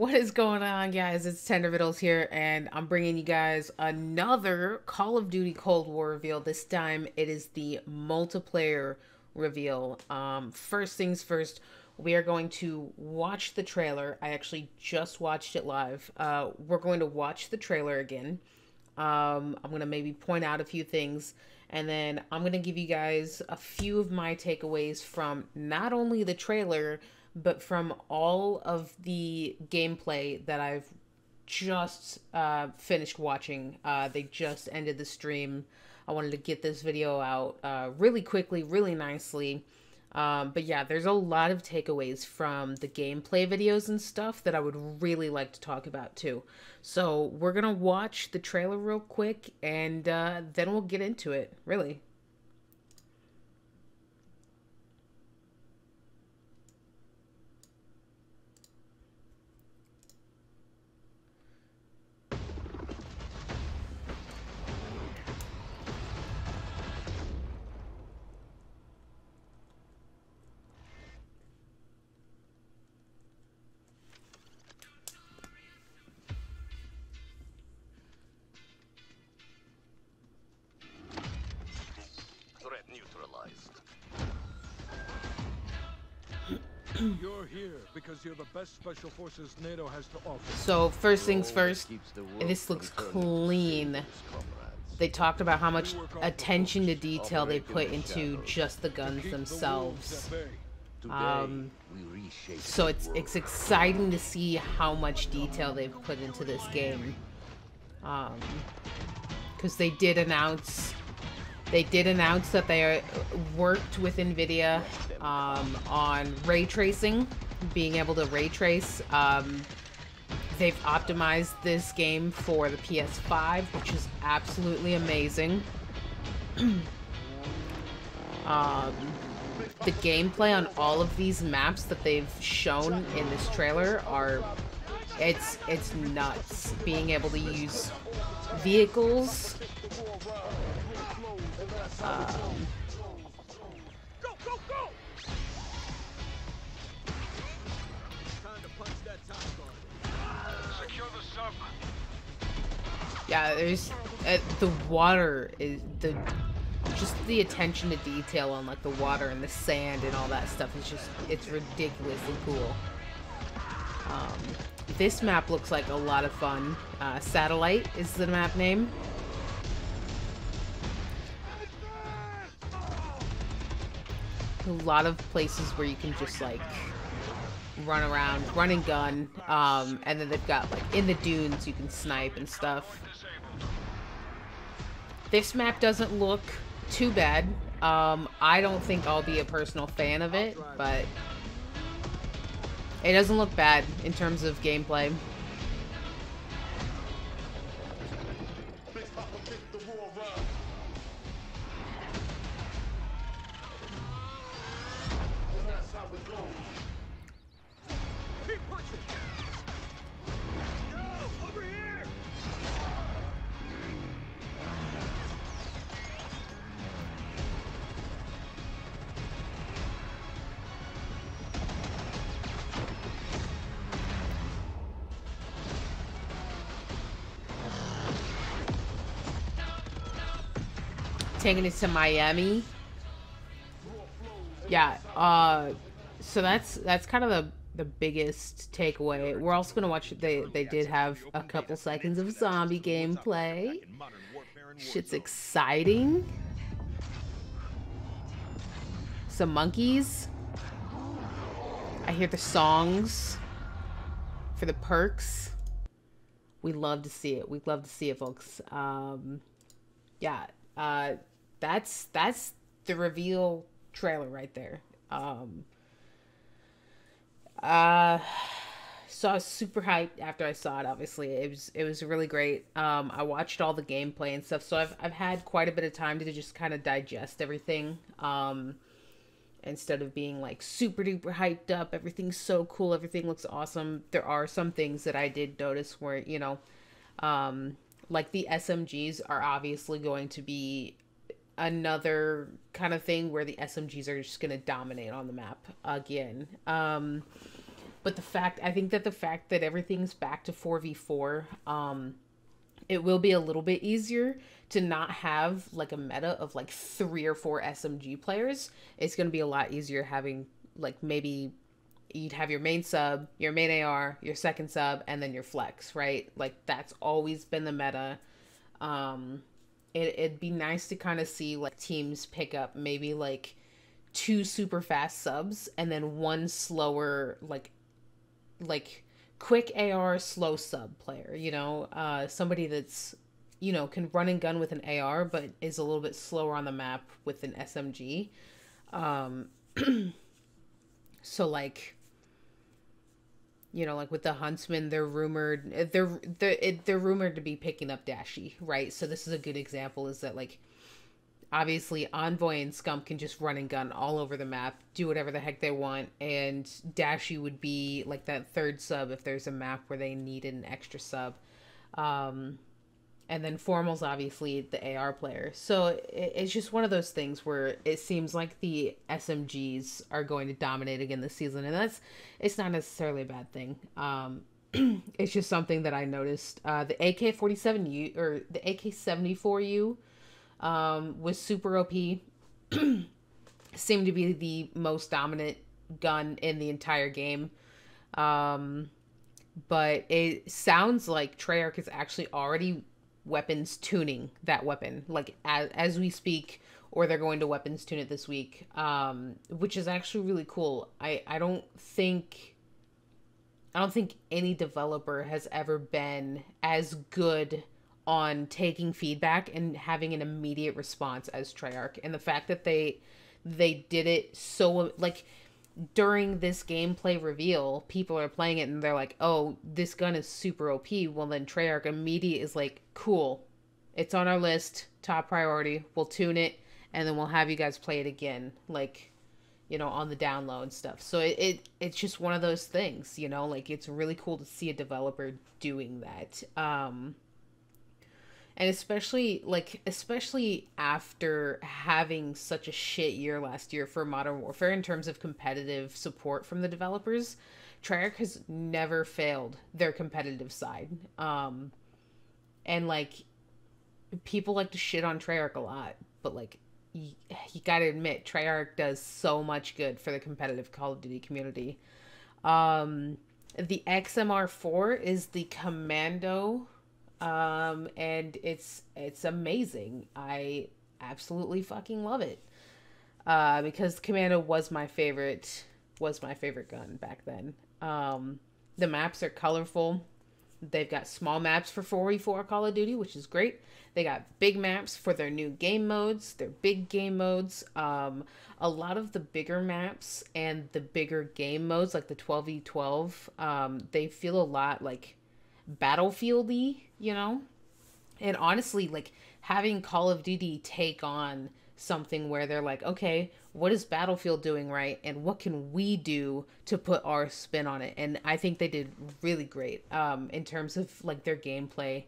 What is going on, guys? It's Tender Vittles here, and I'm bringing you guys another Call of Duty Cold War reveal. This time, it is the multiplayer reveal. First things first, we are going to watch the trailer. I actually just watched it live. We're going to watch the trailer again. I'm going to maybe point out a few things, and then I'm going to give you guys a few of my takeaways from not only the trailer, but from all of the gameplay that I've just finished watching. They just ended the stream. I wanted to get this video out really quickly, really nicely. But yeah, there's a lot of takeaways from the gameplay videos and stuff that I would really like to talk about too. So we're gonna watch the trailer real quick, and then we'll get into it, really. Threat neutralized. You're here because you're the best special forces NATO has to offer. So first things first, this looks clean. They talked about how much attention to detail they put into just the guns themselves. So it's exciting to see how much detail they've put into this game. Because they did announce that they worked with NVIDIA on ray tracing, being able to ray trace. They've optimized this game for the PS5, which is absolutely amazing. The gameplay on all of these maps that they've shown in this trailer it's nuts. Being able to use vehicles. Yeah, there's the water is just the attention to detail on like the water and the sand and all that stuff is it's ridiculously cool. This map looks like a lot of fun. Satellite is the map name. A lot of places where you can just like run around, run and gun, and then they've got like in the dunes you can snipe and stuff. This map doesn't look too bad. I don't think I'll be a personal fan of it, but it doesn't look bad in terms of gameplay. Taking it to Miami. Yeah, so that's kind of the biggest takeaway. We're also gonna watch, they did have a couple seconds of zombie gameplay. Shit's exciting. Some monkeys. I hear the songs for the perks. We love to see it. We'd love to see it, folks. Yeah. That's the reveal trailer right there. So I was super hyped after I saw it. Obviously, it was really great. I watched all the gameplay and stuff, so I've had quite a bit of time to just kind of digest everything. Instead of being like super duper hyped up, everything's so cool, everything looks awesome. There are some things that I did notice where, you know, like the SMGs are obviously going to be another kind of thing where the SMGs are just going to dominate on the map again. But I think that the fact that everything's back to 4v4, it will be a little bit easier to not have like a meta of like 3 or 4 SMG players. It's going to be a lot easier having like maybe you'd have your main sub, your main AR, your second sub, and then your flex, right? Like that's always been the meta. It'd be nice to kind of see like teams pick up maybe like 2 super fast subs and then 1 slower like quick AR slow sub player, somebody that's can run and gun with an AR but is a little bit slower on the map with an SMG. So like like with the Huntsman, they're rumored to be picking up Dashy, right? So this is a good example, is that like obviously Envoy and Scump can just run and gun all over the map, do whatever the heck they want, and Dashy would be like that 3rd sub if there's a map where they needed an extra sub. And then Formal's obviously the AR player. So it's just one of those things where it seems like the SMGs are going to dominate again this season. And it's not necessarily a bad thing. It's just something that I noticed. The AK-47U or the AK-74U was super OP. Seemed to be the most dominant gun in the entire game. But it sounds like Treyarch is actually already weapons tuning that weapon like as we speak, or they're going to weapons tune it this week, which is actually really cool. I don't think any developer has ever been as good on taking feedback and having an immediate response as Treyarch. And the fact that they did it so like during this gameplay reveal, people are playing it and they're like, oh, this gun is super OP. Well, then Treyarch immediate is like, cool, it's on our list, top priority, we'll tune it, and then we'll have you guys play it again, like, on the download and stuff. So it's just one of those things, like it's really cool to see a developer doing that. And especially after having such a shit year last year for Modern Warfare in terms of competitive support from the developers, Treyarch has never failed their competitive side. And like people like to shit on Treyarch a lot, but like you gotta admit Treyarch does so much good for the competitive Call of Duty community. The XMR4 is the Commando. And it's amazing. I absolutely fucking love it. Because Commando was my favorite gun back then. The maps are colorful. They've got small maps for 4v4 Call of Duty, which is great. They got big maps for their new game modes, their big game modes. A lot of the bigger maps and the bigger game modes, like the 12v12, they feel a lot like Battlefield-y, and honestly, like having Call of Duty take on something where they're like, okay, what is Battlefield doing right, and what can we do to put our spin on it? And I think they did really great in terms of like their gameplay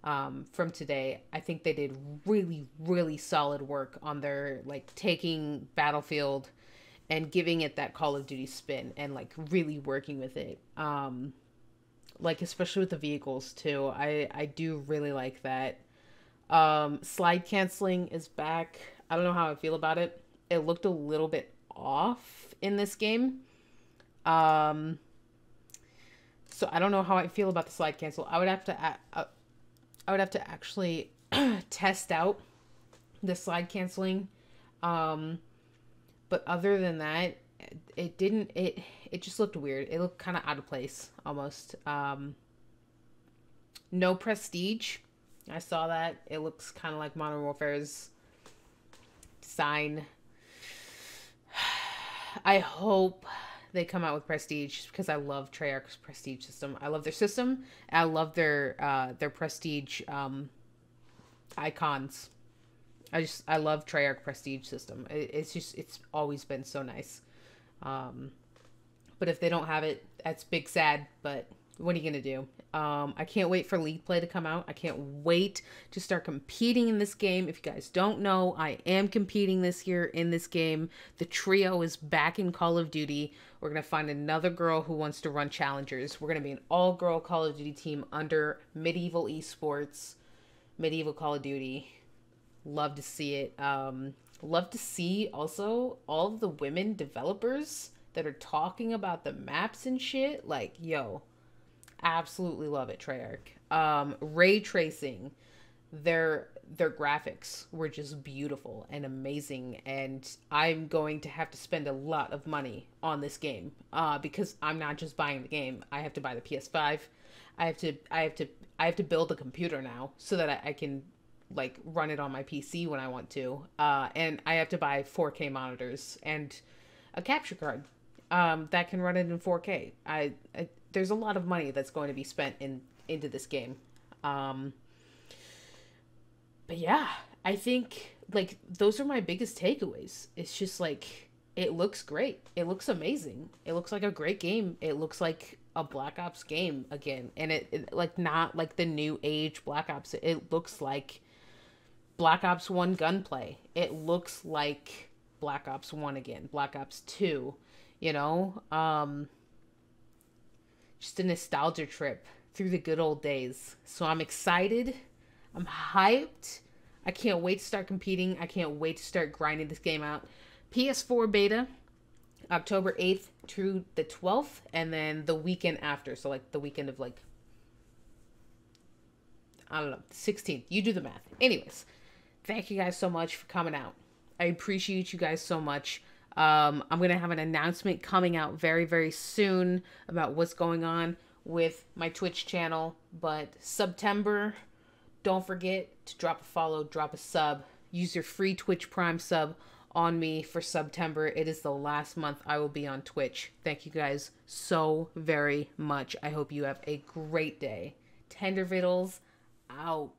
from today. I think they did really, really solid work on their like taking Battlefield and giving it that Call of Duty spin and like really working with it. Like especially with the vehicles too. I do really like that. Slide canceling is back. I don't know how I feel about it. It looked a little bit off in this game. So I don't know how I feel about the slide cancel. I would have to actually test out the slide canceling. But other than that, it just looked weird. It looked kind of out of place almost. No prestige. I saw that. It looks kind of like Modern Warfare's design. I hope they come out with prestige just because I love Treyarch's prestige system. I love their system. I love their prestige icons. I love Treyarch prestige system. It's always been so nice. But if they don't have it, that's big sad, but what are you gonna do? I can't wait for League Play to come out. I can't wait to start competing in this game. If you guys don't know, I am competing this year in this game. The trio is back in Call of Duty. We're gonna find another girl who wants to run challengers. We're gonna be an all-girl Call of Duty team under Medieval Esports, Medieval Call of Duty. Love to see it. Love to see also all of the women developers that are talking about the maps and shit. Like, yo, absolutely love it, Treyarch. Ray tracing, their graphics were just beautiful and amazing, and I'm going to have to spend a lot of money on this game because I'm not just buying the game. I have to buy the PS5. I have to build a computer now so that I can like run it on my PC when I want to. And I have to buy 4K monitors and a capture card that can run it in 4K. There's a lot of money that's going to be spent into this game. But yeah, I think like those are my biggest takeaways. It's just like it looks great. It looks amazing. It looks like a great game. It looks like a Black Ops game again, and it like not like the new age Black Ops. It looks like Black Ops 1 gunplay. It looks like Black Ops 1 again. Black Ops 2, you know? Just a nostalgia trip through the good old days. So I'm excited. I'm hyped. I can't wait to start competing. I can't wait to start grinding this game out. PS4 beta, October 8th through the 12th, and then the weekend after. So like the weekend of like, I don't know, 16th. You do the math. Anyways, thank you guys so much for coming out. I appreciate you guys so much. I'm going to have an announcement coming out very, very soon about what's going on with my Twitch channel. But September, don't forget to drop a follow, drop a sub. Use your free Twitch Prime sub on me for September. It is the last month I will be on Twitch. Thank you guys so very much. I hope you have a great day. Tender Vittles out.